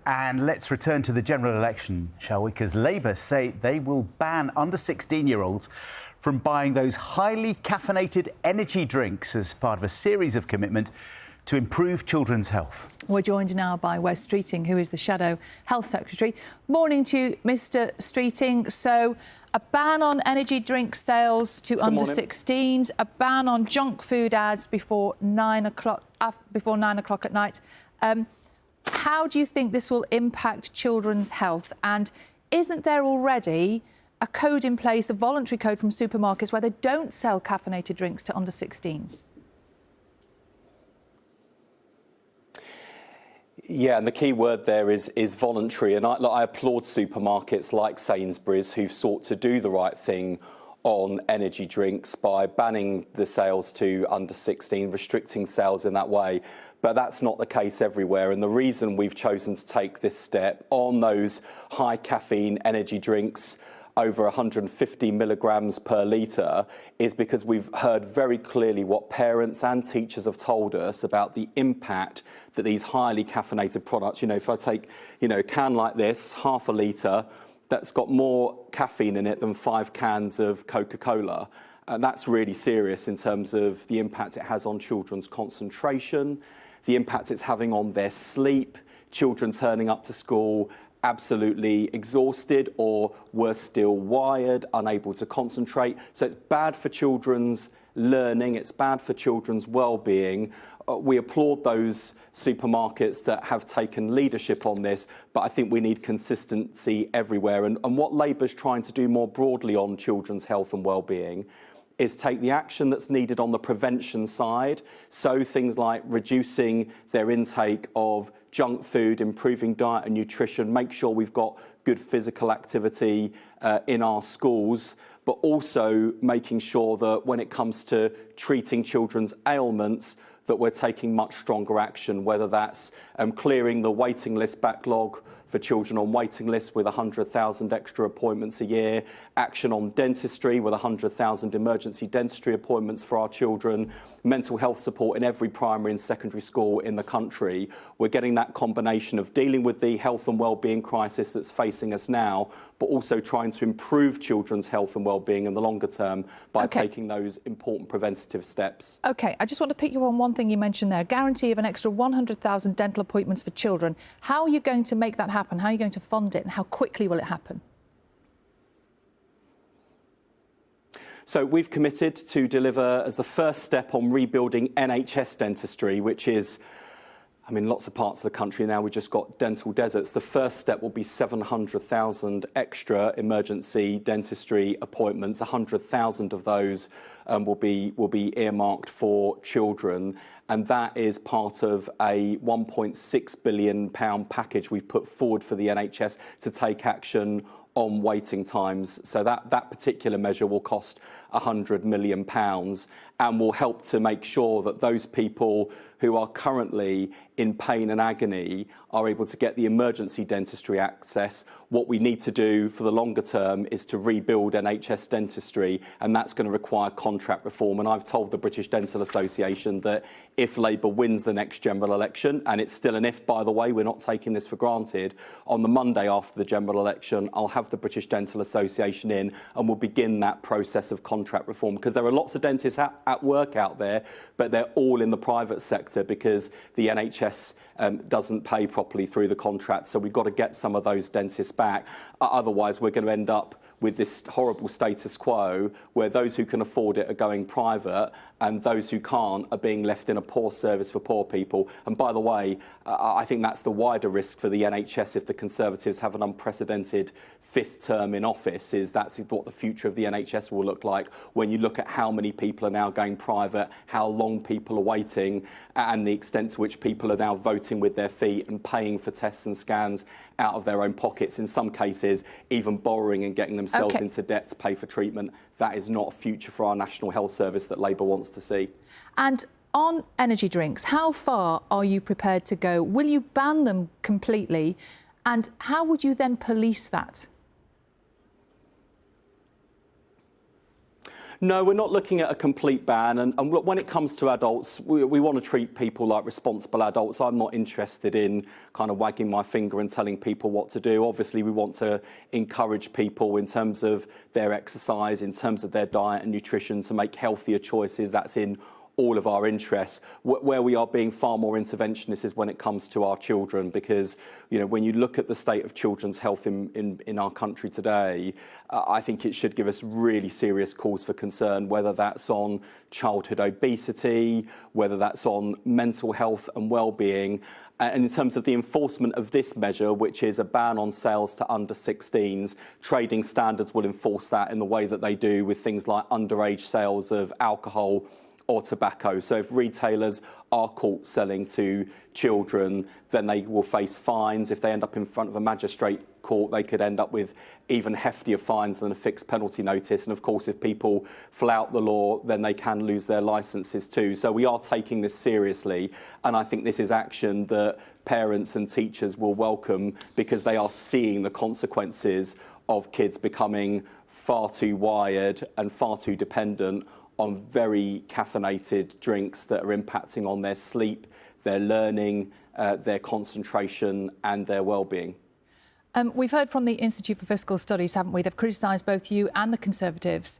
And let's return to the general election, shall we? Because Labour say they will ban under 16-year-olds from buying those highly caffeinated energy drinks as part of a series of commitment to improve children's health. We're joined now by Wes Streeting, who is the Shadow Health Secretary. Morning to you, Mr Streeting. So, a ban on energy drink sales to under 16s, a ban on junk food ads before 9 o'clock at night. How do you think this will impact children's health? And isn't there already a code in place, a voluntary code from supermarkets where they don't sell caffeinated drinks to under 16s? Yeah, and the key word there is voluntary. And I applaud supermarkets like Sainsbury's who've sought to do the right thing on energy drinks by banning the sales to under 16, restricting sales in that way. But that's not the case everywhere. And the reason we've chosen to take this step on those high caffeine energy drinks over 150 milligrams per litre is because we've heard very clearly what parents and teachers have told us about the impact that these highly caffeinated products, if I take, a can like this, half a litre, that's got more caffeine in it than 5 cans of Coca-Cola. And that's really serious in terms of the impact it has on children's concentration, the impact it's having on their sleep, children turning up to school absolutely exhausted or worse still, wired, unable to concentrate. So it's bad for children's learning, it's bad for children's well-being. We applaud those supermarkets that have taken leadership on this, but I think we need consistency everywhere. And what Labour's trying to do more broadly on children's health and well-being is take the action that's needed on the prevention side, so things like reducing their intake of junk food, improving diet and nutrition, make sure we've got good physical activity in our schools, but also making sure that when it comes to treating children's ailments, that we're taking much stronger action, whether that's clearing the waiting list backlog for children on waiting lists with 100,000 extra appointments a year, action on dentistry with 100,000 emergency dentistry appointments for our children, mental health support in every primary and secondary school in the country. We're getting that combination of dealing with the health and well-being crisis that's facing us now, but also trying to improve children's health and well-being in the longer term by taking those important preventative steps. OK, I just want to pick you on one thing you mentioned there, guarantee of an extra 100,000 dental appointments for children. How are you going to make that happen? How are you going to fund it and how quickly will it happen? So we've committed to deliver as the first step on rebuilding NHS dentistry, which is, lots of parts of the country now, we've just got dental deserts. The first step will be 700,000 extra emergency dentistry appointments. 100,000 of those will be earmarked for children. And that is part of a £1.6 billion package we've put forward for the NHS to take action on waiting times. So that particular measure will cost £100 million and will help to make sure that those people who are currently in pain and agony are able to get the emergency dentistry access. What we need to do for the longer term is to rebuild NHS dentistry, and that's going to require contract reform. And I've told the British Dental Association that if Labour wins the next general election, and it's still an if, by the way, we're not taking this for granted, on the Monday after the general election, I'll have the British Dental Association in and we'll begin that process of contract reform, because there are lots of dentists at work out there, but they're all in the private sector because the NHS doesn't pay properly through the contract. So we've got to get some of those dentists back. Otherwise, we're going to end up with this horrible status quo where those who can afford it are going private and those who can't are being left in a poor service for poor people. And by the way, I think that's the wider risk for the NHS if the Conservatives have an unprecedented fifth term in office, is that's what the future of the NHS will look like when you look at how many people are now going private, how long people are waiting, and the extent to which people are now voting with their feet and paying for tests and scans out of their own pockets, in some cases even borrowing and getting themselves into debt to pay for treatment. That is not a future for our National Health Service that Labour wants to see. And on energy drinks, how far are you prepared to go? Will you ban them completely? And how would you then police that? No, we're not looking at a complete ban. And when it comes to adults, we want to treat people like responsible adults. I'm not interested in kind of wagging my finger and telling people what to do. Obviously, we want to encourage people in terms of their exercise, in terms of their diet and nutrition, to make healthier choices. That's in all of our interests. Where we are being far more interventionist is when it comes to our children, because when you look at the state of children's health in our country today, I think it should give us really serious cause for concern, whether that's on childhood obesity, whether that's on mental health and well-being. And in terms of the enforcement of this measure, which is a ban on sales to under 16s, trading standards will enforce that in the way that they do with things like underage sales of alcohol or tobacco. So if retailers are caught selling to children, then they will face fines. If they end up in front of a magistrate court, they could end up with even heftier fines than a fixed penalty notice. And of course, if people flout the law, then they can lose their licences too. So we are taking this seriously. And I think this is action that parents and teachers will welcome, because they are seeing the consequences of kids becoming far too wired and far too dependent on very caffeinated drinks that are impacting on their sleep, their learning, their concentration and their well-being. We've heard from the Institute for Fiscal Studies, haven't we? They've criticised both you and the Conservatives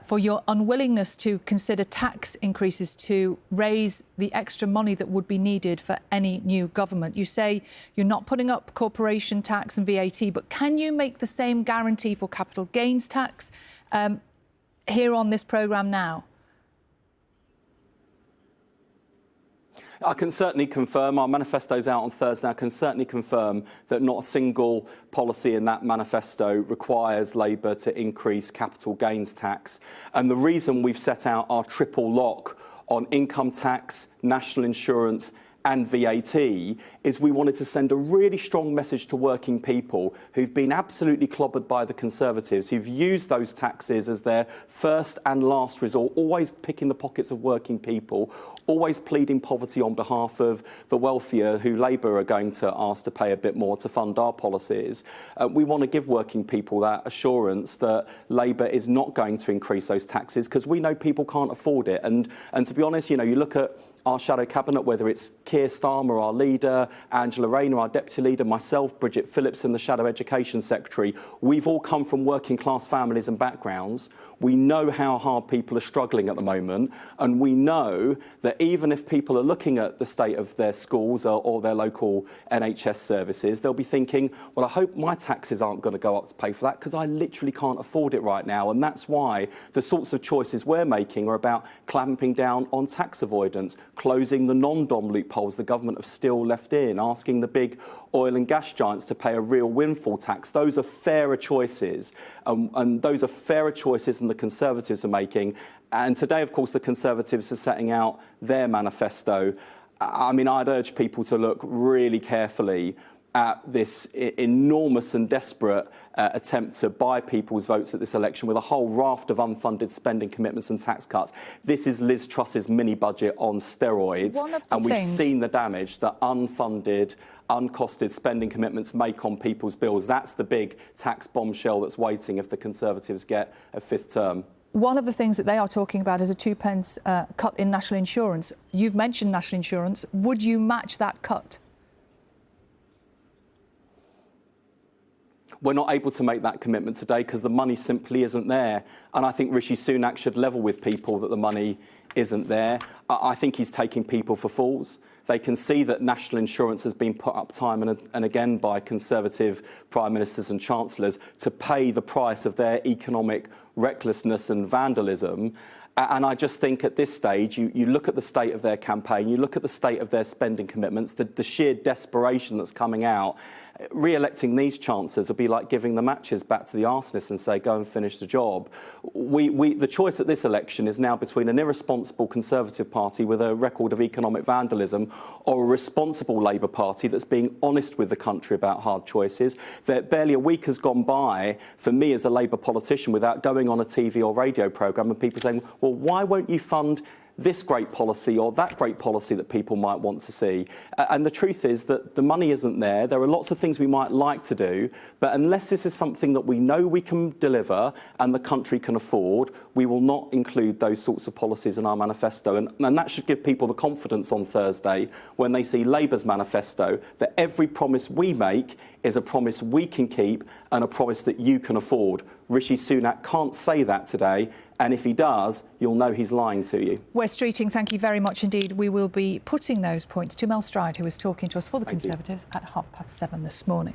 for your unwillingness to consider tax increases to raise the extra money that would be needed for any new government. You say you're not putting up corporation tax and VAT, but can you make the same guarantee for capital gains tax here on this programme now? I can certainly confirm, our manifesto's out on Thursday, I can certainly confirm that not a single policy in that manifesto requires Labour to increase capital gains tax. And the reason we've set out our triple lock on income tax, national insurance and VAT is we wanted to send a really strong message to working people who've been absolutely clobbered by the Conservatives, who've used those taxes as their first and last resort, always picking the pockets of working people, always pleading poverty on behalf of the wealthier, who Labour are going to ask to pay a bit more to fund our policies. We want to give working people that assurance that Labour is not going to increase those taxes, because we know people can't afford it. And to be honest, you look at our shadow cabinet, whether it's Keir Starmer, our leader, Angela Rayner, our deputy leader, myself, Bridget Phillips, and the shadow education secretary, we've all come from working class families and backgrounds. We know how hard people are struggling at the moment, and we know that even if people are looking at the state of their schools or their local NHS services, they'll be thinking, well, I hope my taxes aren't going to go up to pay for that, because I literally can't afford it right now. And that's why the sorts of choices we're making are about clamping down on tax avoidance, closing the non-dom loopholes the government have still left in, asking the big oil and gas giants to pay a real windfall tax. Those are fairer choices, and those are fairer choices than the Conservatives are making. And today, of course, the Conservatives are setting out their manifesto. I mean, I'd urge people to look really carefully at this enormous and desperate attempt to buy people's votes at this election with a whole raft of unfunded spending commitments and tax cuts. This is Liz Truss's mini budget on steroids, and we've seen the damage that unfunded, uncosted spending commitments make on people's bills. That's the big tax bombshell that's waiting if the Conservatives get a fifth term. One of the things that they are talking about is a 2p cut in national insurance. You've mentioned national insurance. Would you match that cut? We're not able to make that commitment today because the money simply isn't there. And I think Rishi Sunak should level with people that the money isn't there. I think he's taking people for fools. They can see that national insurance has been put up time and again by Conservative prime ministers and chancellors to pay the price of their economic recklessness and vandalism. And I just think at this stage, you look at the state of their campaign, you look at the state of their spending commitments, the sheer desperation that's coming out. Re-electing these chancellors will be like giving the matches back to the arsonists and say, go and finish the job. The choice at this election is now between an irresponsible Conservative Party with a record of economic vandalism or a responsible Labour Party that's being honest with the country about hard choices. That barely a week has gone by for me as a Labour politician without going on a TV or radio programme and people saying, well, why won't you fund this great policy or that great policy that people might want to see. And the truth is that the money isn't there. There are lots of things we might like to do, but unless this is something that we know we can deliver and the country can afford, we will not include those sorts of policies in our manifesto. And that should give people the confidence on Thursday when they see Labour's manifesto that every promise we make is a promise we can keep and a promise that you can afford. Rishi Sunak can't say that today, and if he does, you'll know he's lying to you. Wes Streeting, thank you very much indeed. We will be putting those points to Mel Stride, who was talking to us for the Conservatives at 7:30 this morning.